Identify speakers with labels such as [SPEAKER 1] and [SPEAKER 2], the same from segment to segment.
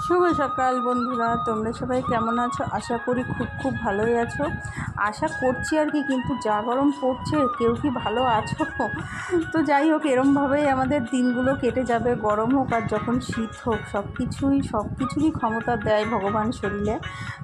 [SPEAKER 1] শুভ সকাল বন্ধুরা, তোমরা সবাই কেমন আছো? আশা করি খুব খুব ভালোই আছো। আশা করছি আর কি, কিন্তু যা গরম পড়ছে কেউ কি ভালো আছো? তো যাই হোক, এরমভাবেই আমাদের দিনগুলো কেটে যাবে। গরম হোক আর যখন শীত হোক, সব কিছুরই ক্ষমতা দেয় ভগবান শরীরে।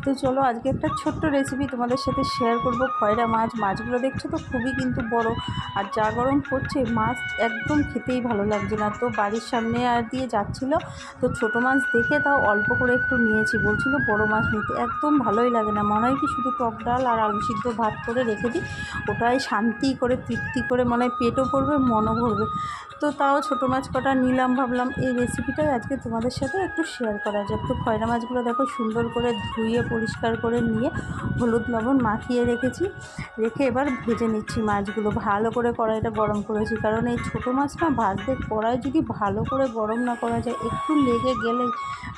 [SPEAKER 1] তো চলো আজকে একটা ছোট্ট রেসিপি তোমাদের সাথে শেয়ার করব। খয়রা মাছগুলো দেখছো তো খুবই কিন্তু বড়, আর যা গরম পড়ছে মাছ একদম খেতেই ভালো লাগছে না। তো বাড়ির সামনে আর দিয়ে যাচ্ছিল, তো ছোটো মাছ দেখে তাও অল্প করে একটু নিয়েছি, বলছিল বড় মাছ নিতে। একদম ভালোই লাগে না, মনে হয় কি শুধু টক ডাল আর আলু সিদ্ধ ভাত করে রেখে দিই, ওটাই শান্তি করে তৃপ্তি করে মনে হয় পেটও ভরবে মনও ভরবে। তো তাও ছোটো মাছ কটা নিলাম, ভাবলাম এই রেসিপিটাই আজকে তোমাদের সাথে একটু শেয়ার করা যাক। তো খয়রা মাছগুলো দেখো সুন্দর করে ধুয়ে পরিষ্কার করে নিয়ে হলুদ লবণ মাখিয়ে রেখে এবার ভেজে নিচ্ছি মাছগুলো। ভালো করে কড়াইটা গরম করেছি, কারণ এই ছোটো মাছ না ভাজতে কড়াই যদি ভালো করে গরম না করা যায়, একটু লেগে গেলে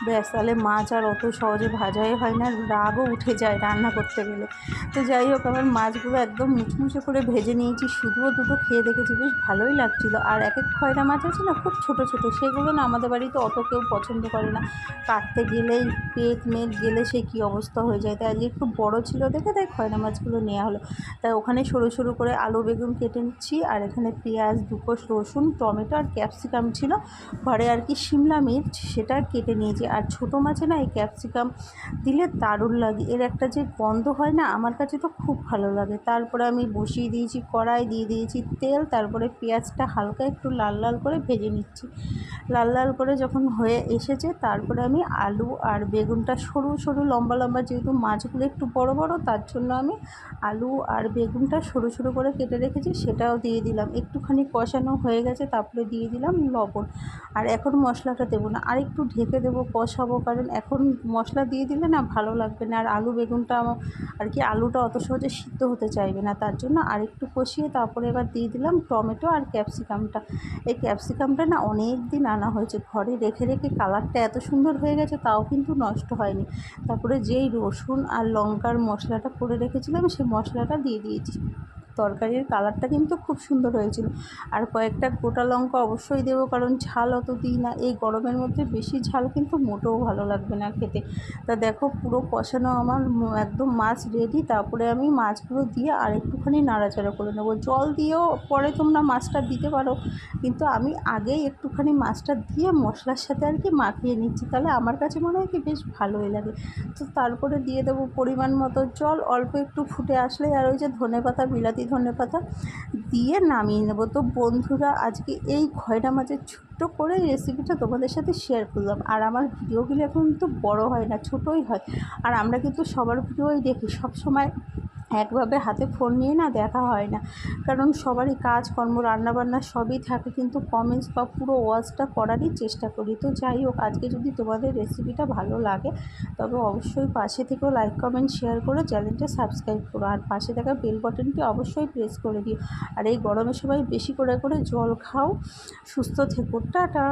[SPEAKER 1] ব্যাস, তাহলে মাছ আর অত সহজে ভাজাই হয় না, রাগও উঠে যায় রান্না করতে গেলে। তো যাই হোক, আমার মাছগুলো একদম মুচমুচে করে ভেজে নিয়েছি। শুধুও দুটো খেয়ে দেখেছি, বেশ ভালোই লাগছিলো। আর এক খয়রা মাছ আছে না খুব ছোট ছোট, সেগুলো না আমাদের বাড়িতে অত কেউ পছন্দ করে না। কাটতে গেলেই পেট গেলে সে কী অবস্থা হয়ে যায়। তাই আজকে একটু বড় ছিল দেখে তাই খয়রা মাছগুলো নেওয়া হলো। তাই ওখানে সরু সরু করে আলু বেগুন কেটে নিচ্ছি, আর এখানে পেঁয়াজ, দুকোষ রসুন, টমেটো আর ক্যাপসিকাম ছিল ঘরে আর কি, শিমলা মির্চ সেটা কেটে নিয়েছি। আর ছোটো মাছে না এই ক্যাপসিকাম দিলে দারুণ লাগে, এর একটা যে গন্ধ হয় না, আমার কাছে তো খুব ভালো লাগে। তারপরে আমি বসিয়ে দিয়েছি কড়াই, দিয়ে দিয়েছি তেল, তারপরে পেঁয়াজটা হালকা একটু লাল লাল করে ভেজে নিচ্ছি। লাল লাল করে যখন হয়ে এসেছে, তারপরে আমি আলু আর বেগুনটা সরু সরু লম্বা লম্বা, যেহেতু মাছগুলো একটু বড় বড়, তার জন্য আমি আলু আর বেগুনটা সরু সরু করে কেটে রেখেছি, সেটাও দিয়ে দিলাম। একটুখানি কষানো হয়ে গেছে, তারপরে দিয়ে দিলাম লবণ। আর এখন মশলাটা দেবো না, আর একটু ঢেকে দেবো, কষাবো, কারণ এখন মশলা দিয়ে দিলে না ভালো লাগবে না। আর আলু বেগুনটা আর কি, আলুটা অত সহজে সিদ্ধ হতে চাইবে না, তার জন্য আর একটু কষিয়ে তারপরে এবার দিয়ে দিলাম টমেটো আর ক্যাপসিকামটা। এই ক্যাপসিকামটা না অনেক দিন আনা হয়েছে, ঘরে রেখে রেখে কালারটা এত সুন্দর হয়ে গেছে, তাও কিন্তু নষ্ট হয়নি। তারপরে যেই রসুন আর লঙ্কার মশলাটা করে রেখেছিলাম, সেই মশলাটা দিয়ে দিয়েছি। তরকারির কালারটা কিন্তু খুব সুন্দর হয়েছিল। আর কয়েকটা গোটা লঙ্কা অবশ্যই দেবো, কারণ ঝাল অত দিই না। এই গরমের মধ্যে বেশি ঝাল কিন্তু মোটেও ভালো লাগবে না খেতে। তা দেখো পুরো কষানো আমার একদম মাছ রেডি। তারপরে আমি মাছগুলো দিয়ে আর একটুখানি নাড়াচাড়া করে নেবো। জল দিয়েও পরে তোমরা মাছটা দিতে পারো, কিন্তু আমি আগেই একটুখানি মাছটা দিয়ে মশলার সাথে আর কি মাখিয়ে নিচ্ছি, তাহলে আমার কাছে মনে হয় কি বেশ ভালোই লাগে। তো তারপরে দিয়ে দেবো পরিমাণ মতো জল, অল্প একটু ফুটে আসলেই আর ওই যে ধনেপাতা, বিলাতি ধনেপাতা দিয়ে নামিয়ে নেব। তো বন্ধুরা, আজকে এই খয়রা মাছের ছোট্ট করে রেসিপিটা তোমাদের সাথে শেয়ার করলাম। আর আমার ভিডিওগুলো এখন কিন্তু বড় হয় না, ছোটোই হয়। আর আমরা কিন্তু সবার ভিডিওই দেখি, সব সময় একভাবে হাতে ফোন নিয়ে না দেখা হয় না, কারণ সবারই কাজকর্ম রান্নাবান্না সবই থাকে, কিন্তু কমেন্টস বা পুরো ওয়াচটা করারই চেষ্টা করি। তো যাই হোক, আজকে যদি তোমাদের রেসিপিটা ভালো লাগে, তবে অবশ্যই পাশে থেকেও লাইক কমেন্ট শেয়ার করে চ্যানেলটা সাবস্ক্রাইব করো, আর পাশে থাকা বেল বাটনটি অবশ্যই প্রেস করে দিও। আর এই গরমে সবাই বেশি করে জল খাও, সুস্থ থেকো, টাটা।